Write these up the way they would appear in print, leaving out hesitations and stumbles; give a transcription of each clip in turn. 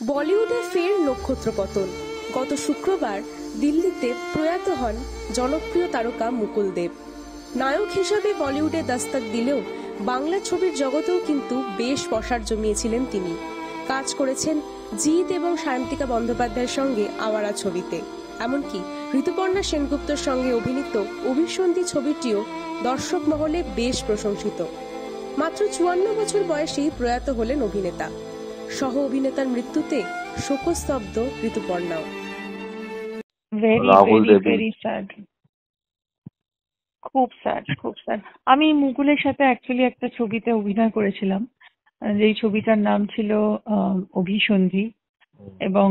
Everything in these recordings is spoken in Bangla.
বলিউডে ফের নক্ষত্র পতন। গত শুক্রবার দিল্লিতে প্রয়াত হন জনপ্রিয় তারকা মুকুল দেব। নায়ক হিসাবে বলিউডে দস্তক দিলেও বাংলা ছবির জগতেও কিন্তু বেশ পসার জমিয়েছিলেন তিনি। কাজ করেছেন জিৎ এবং সায়ন্তিকা বন্দ্যোপাধ্যায়ের সঙ্গে আওয়ারা ছবিতে, এমনকি ঋতুপর্ণা সেনগুপ্তর সঙ্গে অভিনীত অভিসন্ধি ছবিটিও দর্শক মহলে বেশ প্রশংসিত। মাত্র 54 বছর বয়সেই প্রয়াত হলেন অভিনেতা। সহ অভিনেতার মৃত্যুতে শোকস্তব্ধ ঋতুপর্ণাও। খুব স্যাড। আমি মুকুলের সাথে অ্যাকচুয়ালি একটা ছবিতে অভিনয় করেছিলাম, যেই ছবিটার নাম ছিল অভিসন্ধি, এবং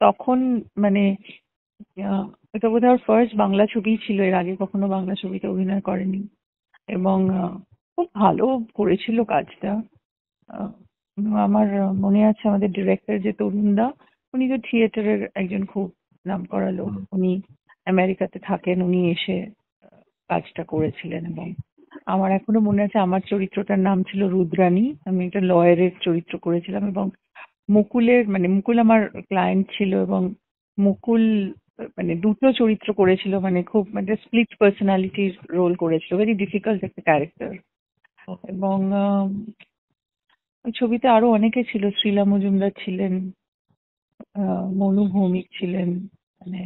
তখন মানে এটা বোধহয় ফার্স্ট বাংলা ছবি ছিল, এর আগে কখনো বাংলা ছবিতে অভিনয় করেনি, এবং খুব ভালো করেছিল কাজটা। আমার মনে আছে আমাদের ডিরেক্টর যে তরুণ দা, উনি তো থিয়েটারের একজন খুব নামকরা লোক, উনি আমেরিকাতে থাকেন, উনি এসে কাজটা করেছিলেন। এবং আমার এখনো মনে আছে আমার চরিত্রটার নাম ছিল রুদ্রাণী, আমি একটা লয়ারের চরিত্র করেছিলাম, এবং মুকুল আমার ক্লায়েন্ট ছিল, এবং মুকুল মানে দুটো চরিত্র করেছিল, মানে খুব মানে স্প্লিট পার্সোনালিটির রোল করেছিল, ভেরি ডিফিকাল্ট একটা ক্যারেক্টার। এবং ওই ছবিতে আরো অনেকে ছিল, শ্রীলা মজুমদার ছিলেন, মনু ভৌমিক ছিলেন। মানে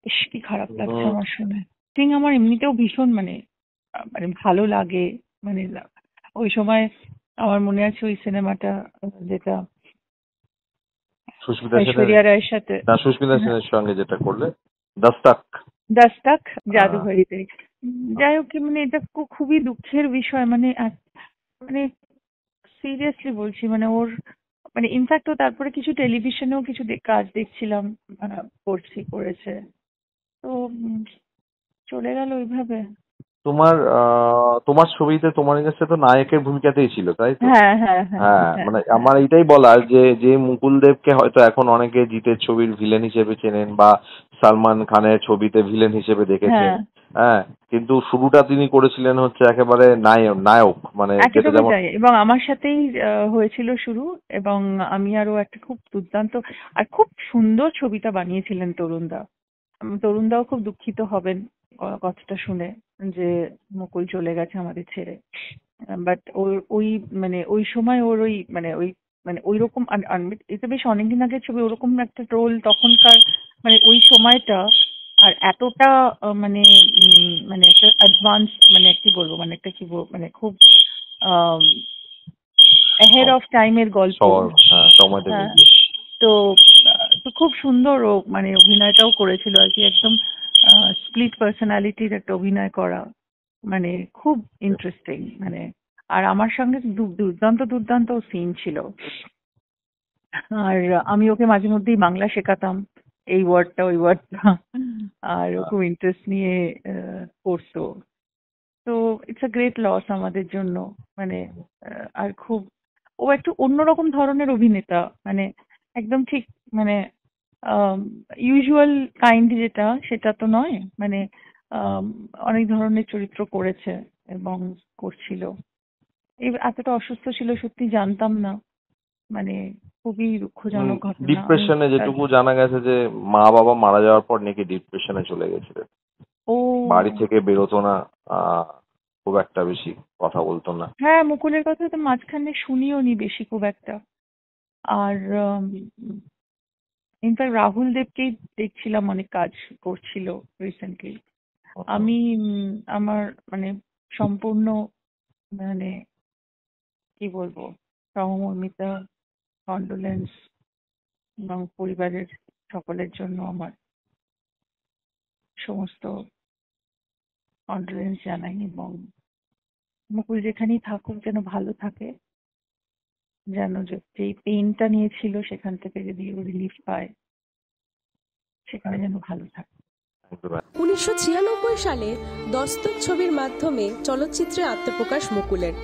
বেশ কি খারাপ লাগছে আমার শুনে। ঠিক আমার এমনিতেও ভীষণ মানে ভালো লাগে, মানে ওই সময় আমার মনে আছে ওই সিনেমাটা যেটা ঐশ্বরিয়া রায়ের সাথে, সুস্মিতা সেনের সঙ্গে যেটা করলে দস্তক জাদুঘরিতে। যাই হোক, মানে এটা খুবই দুঃখের বিষয়, মানে সিরিয়াসলি বলছি, মানে ওর মানে ইনফ্যাক্ট ও তারপরে কিছু টেলিভিশনেও কিছু কাজ দেখছিলাম করেছে, তো চলে গেল ওইভাবে। তোমার ছবিতে তোমার কাছে তো নায়কের ভূমিকাতেই ছিল, তাই তো? হ্যাঁ, মানে আমার এইটাই বলার যে মুকুল দেবকে হয়তো এখন অনেকে জিতের ছবির ভিলেন হিসেবে চেনেন বা সালমান খানের ছবিতে ভিলেন হিসেবে দেখেছেন, হ্যাঁ, কিন্তু শুরুটা তিনি করেছিলেন হচ্ছে একেবারে নায়ক, মানে এবং আমার সাথেই হয়েছিল শুরু, এবং আমি আরো একটা খুব দুর্দান্ত আর খুব সুন্দর ছবিটা বানিয়েছিলেন তরুণদাও খুব দুঃখিত হবেন কথাটা শুনে যে মুকুল চলে গেছে আমাদের ছেড়ে। বাট ওই সময় ওর ওই রকম এটা বেশ অনেকদিন আগের ছবি, ওরকম একটা রোল তখনকার, মানে ওই সময়টা, আর এতটা মানে একটা অ্যাডভান্স, মানে কি বলবো, মানে খুব ahead of time এর গল্প। তো খুব সুন্দর ও মানে অভিনয়টাও করেছিল আর কি, একদম স্প্লিট পার্সোনালিটির একটা অভিনয় করা, মানে খুব ইন্টারেস্টিং। মানে আর আমার সঙ্গে দুর্দান্ত সিন ছিল, আর আমি ওকে মাঝে মধ্যেই বাংলা শেখাতাম, এই ওয়ার্ডটা ওই ওয়ার্ডটা, আর ও খুব ইন্টারেস্ট নিয়ে করতো। তো ইটস আ গ্রেট লস আমাদের জন্য, মানে আর খুব ও একটু অন্যরকম ধরনের অভিনেতা, মানে একদম ঠিক মানে ইউজুয়াল কাইন্ড যেটা, সেটা তো নয়, মানে অনেক ধরনের চরিত্র করেছে এবং করছিল। এতটা অসুস্থ ছিল সত্যি জানতাম না, মানে খুবই দুঃখজনক ঘটনা। ডিপ্রেশনে যেটুকু জানা গেছে যে মা বাবা মারা যাওয়ার পর নাকি ডিপ্রেশনে চলে গেছিলেন, বাড়ি থেকে বেরোতো না, খুব একটা বেশি কথা বলতো না। হ্যাঁ, মুকুলের কথা তো মাঝখানে শুনিও নি বেশি খুব একটা। আর ইনফ্যাক্ট রাহুল দেবকেই দেখছিলাম অনেক কাজ করছিল রিসেন্টলি। আমি আমার মানে সম্পূর্ণ মানে কি বলবো সহমর্মিতা, কন্ডোলেন্স, এবং পরিবারের সকলের জন্য আমার সমস্ত কন্ডোলেন্স জানাই, এবং মুকুল যেখানেই থাকুক যেন ভালো থাকে, যেন যেই পেইনটা নিয়েছিল সেখান থেকে যদি রিলিফ পায়, সেখানে যেন ভালো থাকে। 1996 সালে দস্তক ছবির মাধ্যমে চলচ্চিত্রে আত্মপ্রকাশ মুকুলের।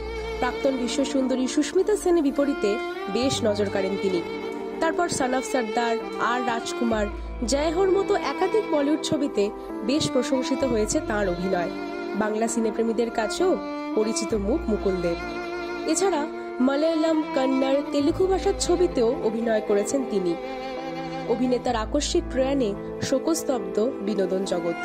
প্রাক্তন বিশ্ব সুন্দরী সুস্মিতা সেনের বিপরীতে বেশ নজর কাড়েন তিনি। তারপর সন অফ সর্দার, আর রাজকুমার, জয় হোর মতো একাধিক বলিউড ছবিতে বেশ প্রশংসিত হয়েছে তাঁর অভিনয়। বাংলা সিনেপ্রেমীদের কাছেও পরিচিত মুখ মুকুল দেব। এছাড়া মালায়ালাম, কন্নড়, তেলুগু ভাষার ছবিতেও অভিনয় করেছেন তিনি। অভিনেতার আকস্মিক প্রয়াণে শোকস্তব্ধ বিনোদন জগৎ।